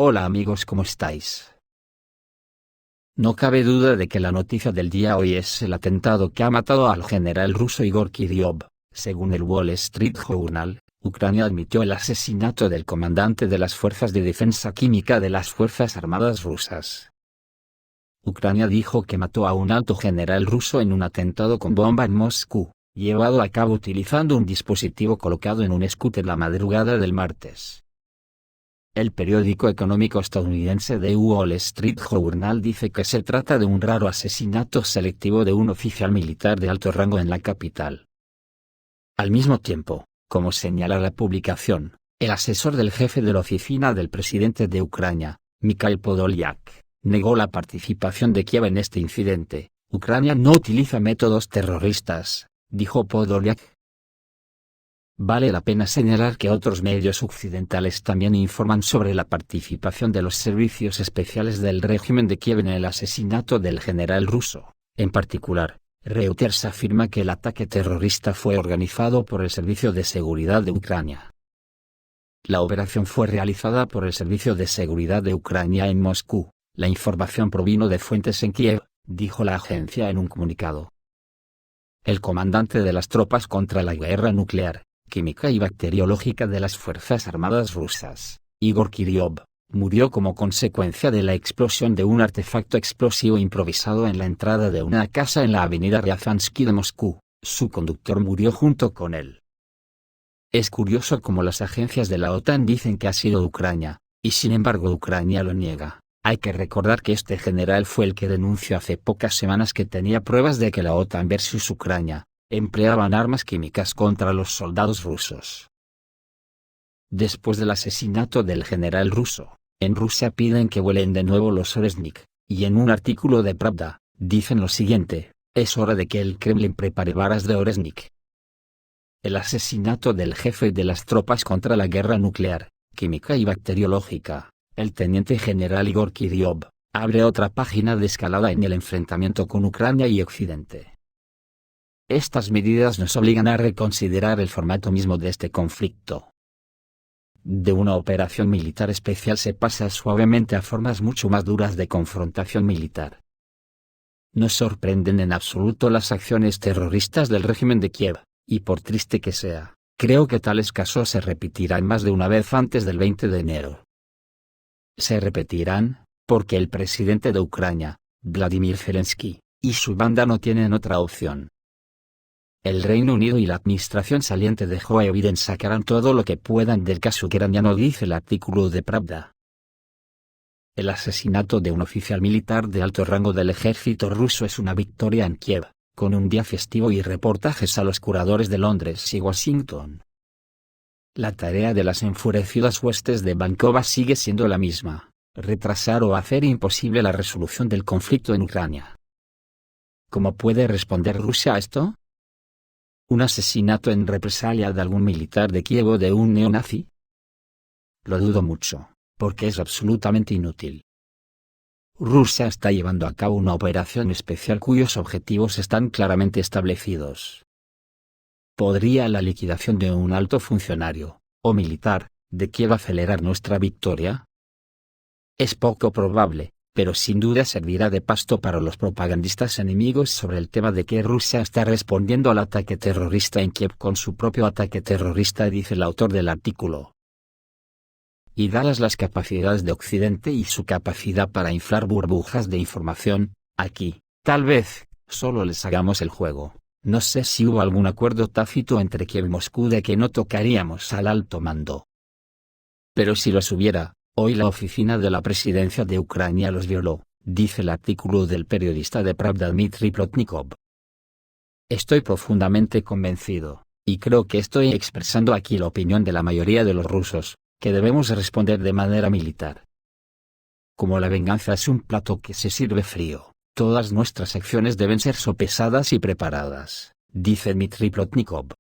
Hola amigos, ¿cómo estáis? No cabe duda de que la noticia del día hoy es el atentado que ha matado al general ruso Igor Kirillov. Según el Wall Street Journal, Ucrania admitió el asesinato del comandante de las Fuerzas de Defensa Química de las Fuerzas Armadas rusas. Ucrania dijo que mató a un alto general ruso en un atentado con bomba en Moscú, llevado a cabo utilizando un dispositivo colocado en un scooter la madrugada del martes. El periódico económico estadounidense The Wall Street Journal dice que se trata de un raro asesinato selectivo de un oficial militar de alto rango en la capital. Al mismo tiempo, como señala la publicación, el asesor del jefe de la oficina del presidente de Ucrania, Mikhail Podolyak, negó la participación de Kiev en este incidente. Ucrania no utiliza métodos terroristas, dijo Podolyak. Vale la pena señalar que otros medios occidentales también informan sobre la participación de los servicios especiales del régimen de Kiev en el asesinato del general ruso. En particular, Reuters afirma que el ataque terrorista fue organizado por el Servicio de Seguridad de Ucrania. La operación fue realizada por el Servicio de Seguridad de Ucrania en Moscú. La información provino de fuentes en Kiev, dijo la agencia en un comunicado. El comandante de las tropas contra la guerra nuclear, química y bacteriológica de las Fuerzas Armadas rusas, Igor Kirillov, murió como consecuencia de la explosión de un artefacto explosivo improvisado en la entrada de una casa en la avenida Ryazansky de Moscú. Su conductor murió junto con él. Es curioso cómo las agencias de la OTAN dicen que ha sido Ucrania, y sin embargo Ucrania lo niega. Hay que recordar que este general fue el que denunció hace pocas semanas que tenía pruebas de que la OTAN versus Ucrania empleaban armas químicas contra los soldados rusos. Después del asesinato del general ruso, en Rusia piden que vuelen de nuevo los Oresnik, y en un artículo de Pravda, dicen lo siguiente: es hora de que el Kremlin prepare varas de Oresnik. El asesinato del jefe de las tropas contra la guerra nuclear, química y bacteriológica, el teniente general Igor Kirillov, abre otra página de escalada en el enfrentamiento con Ucrania y Occidente. Estas medidas nos obligan a reconsiderar el formato mismo de este conflicto. De una operación militar especial se pasa suavemente a formas mucho más duras de confrontación militar. No sorprenden en absoluto las acciones terroristas del régimen de Kiev, y por triste que sea, creo que tales casos se repetirán más de una vez antes del 20 de enero. Se repetirán, porque el presidente de Ucrania, Vladimir Zelensky, y su banda no tienen otra opción. El Reino Unido y la administración saliente de Joe Biden sacarán todo lo que puedan del caso ucraniano, dice el artículo de Pravda. El asesinato de un oficial militar de alto rango del ejército ruso es una victoria en Kiev, con un día festivo y reportajes a los curadores de Londres y Washington. La tarea de las enfurecidas huestes de Bankova sigue siendo la misma: retrasar o hacer imposible la resolución del conflicto en Ucrania. ¿Cómo puede responder Rusia a esto? ¿Un asesinato en represalia de algún militar de Kiev o de un neonazi? Lo dudo mucho, porque es absolutamente inútil. Rusia está llevando a cabo una operación especial cuyos objetivos están claramente establecidos. ¿Podría la liquidación de un alto funcionario, o militar, de Kiev acelerar nuestra victoria? Es poco probable, pero sin duda servirá de pasto para los propagandistas enemigos sobre el tema de que Rusia está respondiendo al ataque terrorista en Kiev con su propio ataque terrorista, dice el autor del artículo. Y dadas las capacidades de Occidente y su capacidad para inflar burbujas de información, aquí, tal vez, solo les hagamos el juego. No sé si hubo algún acuerdo tácito entre Kiev y Moscú de que no tocaríamos al alto mando. Pero si los hubiera, hoy la oficina de la presidencia de Ucrania los violó, dice el artículo del periodista de Pravda Dmitry Plotnikov. Estoy profundamente convencido, y creo que estoy expresando aquí la opinión de la mayoría de los rusos, que debemos responder de manera militar. Como la venganza es un plato que se sirve frío, todas nuestras acciones deben ser sopesadas y preparadas, dice Dmitry Plotnikov.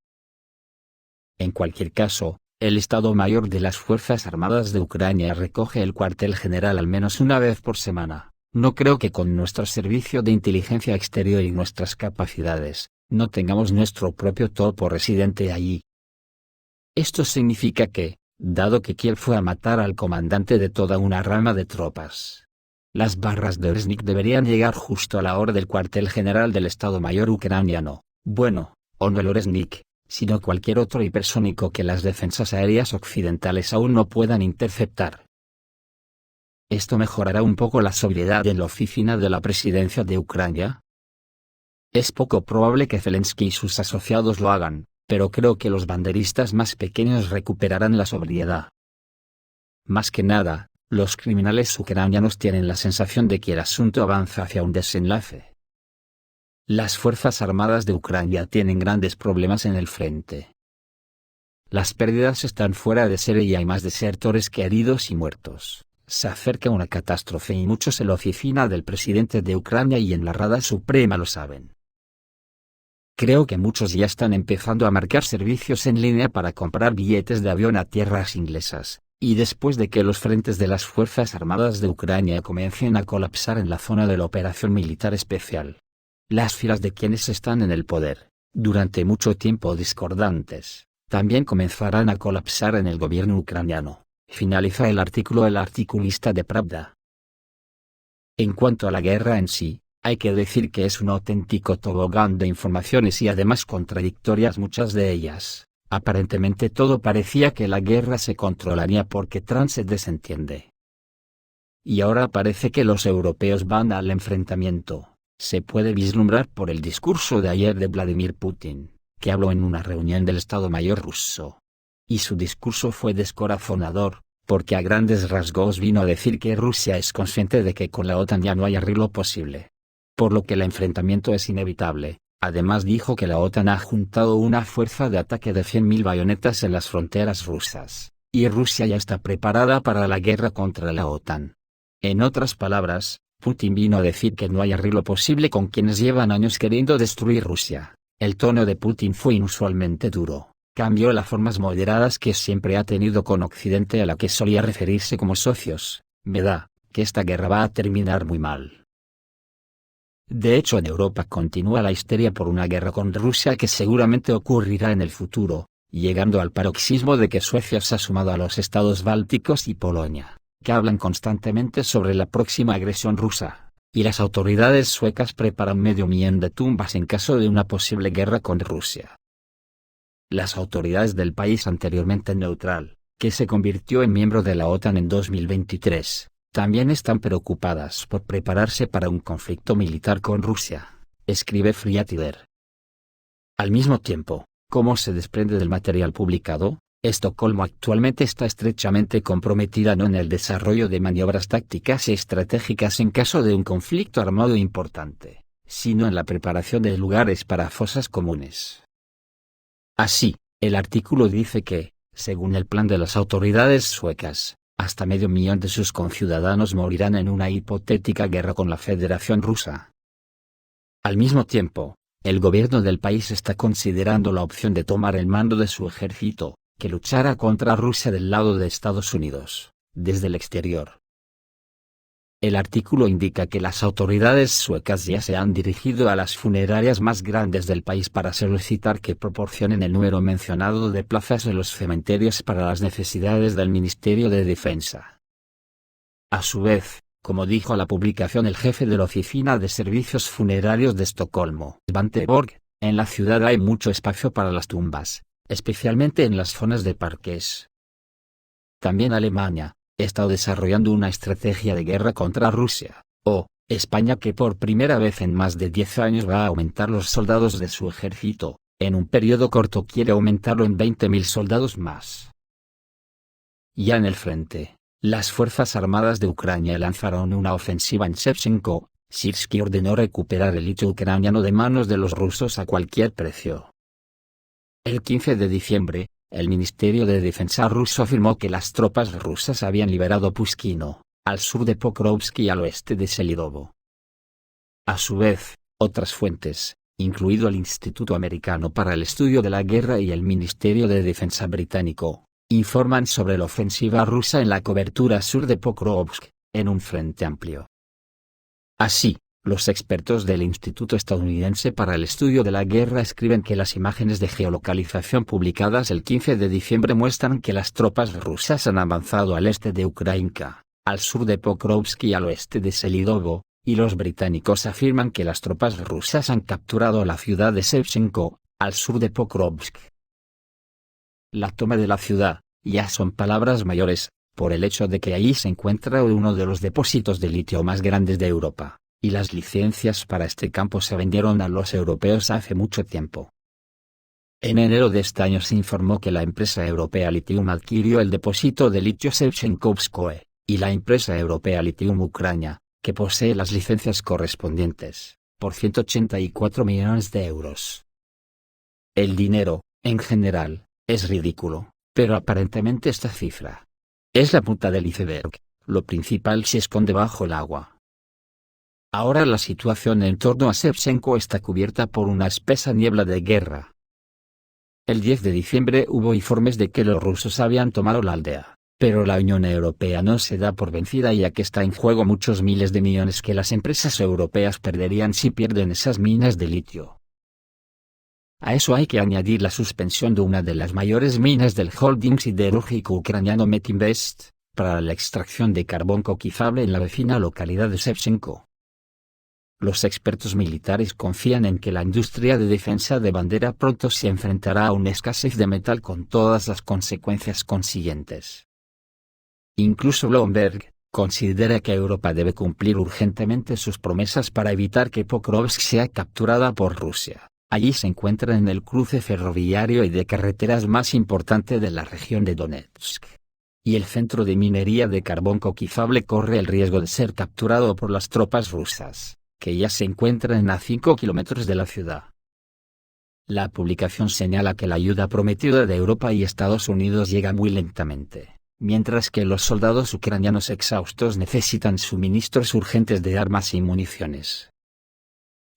En cualquier caso, el Estado Mayor de las Fuerzas Armadas de Ucrania recoge el cuartel general al menos una vez por semana. No creo que con nuestro servicio de inteligencia exterior y nuestras capacidades, no tengamos nuestro propio topo residente allí. Esto significa que, dado que Kiev fue a matar al comandante de toda una rama de tropas. Las barras de Resnik deberían llegar justo a la hora del cuartel general del Estado Mayor ucraniano, bueno, o no el Resnik, sino cualquier otro hipersónico que las defensas aéreas occidentales aún no puedan interceptar. ¿Esto mejorará un poco la sobriedad en la oficina de la presidencia de Ucrania? Es poco probable que Zelensky y sus asociados lo hagan, pero creo que los banderistas más pequeños recuperarán la sobriedad. Más que nada, los criminales ucranianos tienen la sensación de que el asunto avanza hacia un desenlace. Las Fuerzas Armadas de Ucrania tienen grandes problemas en el frente. Las pérdidas están fuera de serie y hay más desertores que heridos y muertos. Se acerca una catástrofe y muchos en la oficina del presidente de Ucrania y en la Rada Suprema lo saben. Creo que muchos ya están empezando a marcar servicios en línea para comprar billetes de avión a tierras inglesas, y después de que los frentes de las Fuerzas Armadas de Ucrania comiencen a colapsar en la zona de la operación militar especial. Las filas de quienes están en el poder, durante mucho tiempo discordantes, también comenzarán a colapsar en el gobierno ucraniano. Finaliza el artículo el articulista de Pravda. En cuanto a la guerra en sí, hay que decir que es un auténtico tobogán de informaciones y además contradictorias muchas de ellas. Aparentemente todo parecía que la guerra se controlaría porque Trump se desentiende. Y ahora parece que los europeos van al enfrentamiento. Se puede vislumbrar por el discurso de ayer de Vladimir Putin, que habló en una reunión del Estado Mayor ruso. Y su discurso fue descorazonador, porque a grandes rasgos vino a decir que Rusia es consciente de que con la OTAN ya no hay arreglo posible. Por lo que el enfrentamiento es inevitable. Además dijo que la OTAN ha juntado una fuerza de ataque de 100.000 bayonetas en las fronteras rusas, y Rusia ya está preparada para la guerra contra la OTAN. En otras palabras, Putin vino a decir que no hay arreglo posible con quienes llevan años queriendo destruir Rusia. El tono de Putin fue inusualmente duro. Cambió las formas moderadas que siempre ha tenido con Occidente a la que solía referirse como socios. Me da, que esta guerra va a terminar muy mal. De hecho en Europa continúa la histeria por una guerra con Rusia que seguramente ocurrirá en el futuro, llegando al paroxismo de que Suecia se ha sumado a los estados bálticos y Polonia, que hablan constantemente sobre la próxima agresión rusa, y las autoridades suecas preparan 500.000 de tumbas en caso de una posible guerra con Rusia. Las autoridades del país anteriormente neutral, que se convirtió en miembro de la OTAN en 2023, también están preocupadas por prepararse para un conflicto militar con Rusia, escribe Friatider. Al mismo tiempo, como se desprende del material publicado, Estocolmo actualmente está estrechamente comprometida no en el desarrollo de maniobras tácticas y estratégicas en caso de un conflicto armado importante, sino en la preparación de lugares para fosas comunes. Así, el artículo dice que, según el plan de las autoridades suecas, hasta 500.000 de sus conciudadanos morirán en una hipotética guerra con la Federación Rusa. Al mismo tiempo, el gobierno del país está considerando la opción de tomar el mando de su ejército, que luchará contra Rusia del lado de Estados Unidos, desde el exterior. El artículo indica que las autoridades suecas ya se han dirigido a las funerarias más grandes del país para solicitar que proporcionen el número mencionado de plazas en los cementerios para las necesidades del Ministerio de Defensa. A su vez, como dijo la publicación el jefe de la Oficina de Servicios Funerarios de Estocolmo, Svante Borg, en la ciudad hay mucho espacio para las tumbas, especialmente en las zonas de parques. También Alemania está desarrollando una estrategia de guerra contra Rusia, o España que por primera vez en más de 10 años va a aumentar los soldados de su ejército, en un periodo corto quiere aumentarlo en 20.000 soldados más. Ya en el frente, las Fuerzas Armadas de Ucrania lanzaron una ofensiva en Shevchenko. Sirski ordenó recuperar el litio ucraniano de manos de los rusos a cualquier precio. El 15 de diciembre, el Ministerio de Defensa ruso afirmó que las tropas rusas habían liberado Pushkino, al sur de Pokrovsk y al oeste de Selidovo. A su vez, otras fuentes, incluido el Instituto Americano para el Estudio de la Guerra y el Ministerio de Defensa británico, informan sobre la ofensiva rusa en la cobertura sur de Pokrovsk, en un frente amplio. Así, Los expertos del Instituto Estadounidense para el Estudio de la Guerra escriben que las imágenes de geolocalización publicadas el 15 de diciembre muestran que las tropas rusas han avanzado al este de Ukrainka, al sur de Pokrovsk y al oeste de Selidovo, y los británicos afirman que las tropas rusas han capturado la ciudad de Shevchenko, al sur de Pokrovsk. La toma de la ciudad, ya son palabras mayores, por el hecho de que allí se encuentra uno de los depósitos de litio más grandes de Europa, y las licencias para este campo se vendieron a los europeos hace mucho tiempo. En enero de este año se informó que la empresa europea Litium adquirió el depósito de litio Shevchenkovskoye, y la empresa europea Litium Ucrania, que posee las licencias correspondientes, por 184 millones de euros. El dinero, en general, es ridículo, pero aparentemente esta cifra es la punta del iceberg, lo principal se esconde bajo el agua. Ahora la situación en torno a Shevchenko está cubierta por una espesa niebla de guerra. El 10 de diciembre hubo informes de que los rusos habían tomado la aldea, pero la Unión Europea no se da por vencida ya que está en juego muchos miles de millones que las empresas europeas perderían si pierden esas minas de litio. A eso hay que añadir la suspensión de una de las mayores minas del holding siderúrgico ucraniano Metinvest, para la extracción de carbón coquizable en la vecina localidad de Shevchenko. Los expertos militares confían en que la industria de defensa de bandera pronto se enfrentará a una escasez de metal con todas las consecuencias consiguientes. Incluso Bloomberg considera que Europa debe cumplir urgentemente sus promesas para evitar que Pokrovsk sea capturada por Rusia. Allí se encuentra en el cruce ferroviario y de carreteras más importante de la región de Donetsk. Y el centro de minería de carbón coquizable corre el riesgo de ser capturado por las tropas rusas, que ya se encuentran a 5 kilómetros de la ciudad. La publicación señala que la ayuda prometida de Europa y Estados Unidos llega muy lentamente, mientras que los soldados ucranianos exhaustos necesitan suministros urgentes de armas y municiones.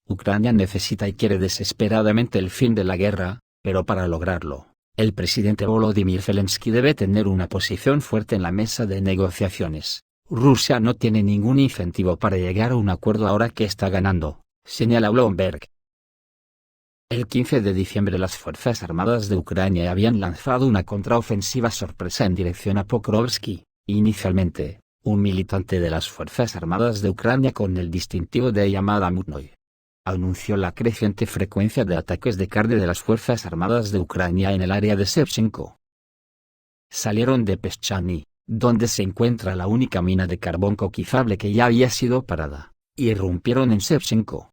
Ucrania necesita y quiere desesperadamente el fin de la guerra, pero para lograrlo, el presidente Volodymyr Zelensky debe tener una posición fuerte en la mesa de negociaciones. Rusia no tiene ningún incentivo para llegar a un acuerdo ahora que está ganando, señala Bloomberg. El 15 de diciembre las Fuerzas Armadas de Ucrania habían lanzado una contraofensiva sorpresa en dirección a Pokrovsk. Inicialmente, un militante de las Fuerzas Armadas de Ucrania con el distintivo de llamada Mutnoy anunció la creciente frecuencia de ataques de carne de las Fuerzas Armadas de Ucrania en el área de Shevchenko. Salieron de Peschani, donde se encuentra la única mina de carbón coquizable que ya había sido parada, y irrumpieron en Shevchenko.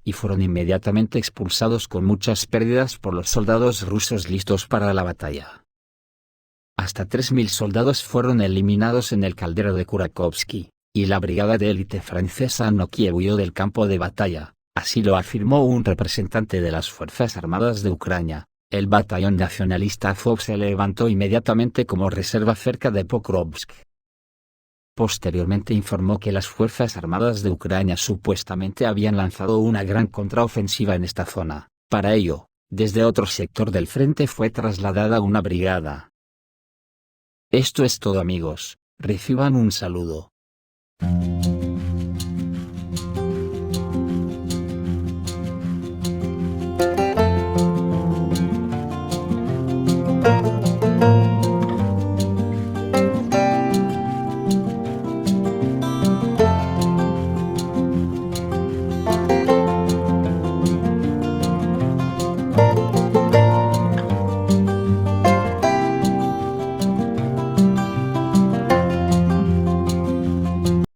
Y fueron inmediatamente expulsados con muchas pérdidas por los soldados rusos listos para la batalla. Hasta 3.000 soldados fueron eliminados en el caldero de Kurakovsky, y la brigada de élite francesa no huyó del campo de batalla. Así lo afirmó un representante de las Fuerzas Armadas de Ucrania. El batallón nacionalista Azov se levantó inmediatamente como reserva cerca de Pokrovsk. Posteriormente informó que las Fuerzas Armadas de Ucrania supuestamente habían lanzado una gran contraofensiva en esta zona. Para ello, desde otro sector del frente fue trasladada una brigada. Esto es todo amigos, reciban un saludo.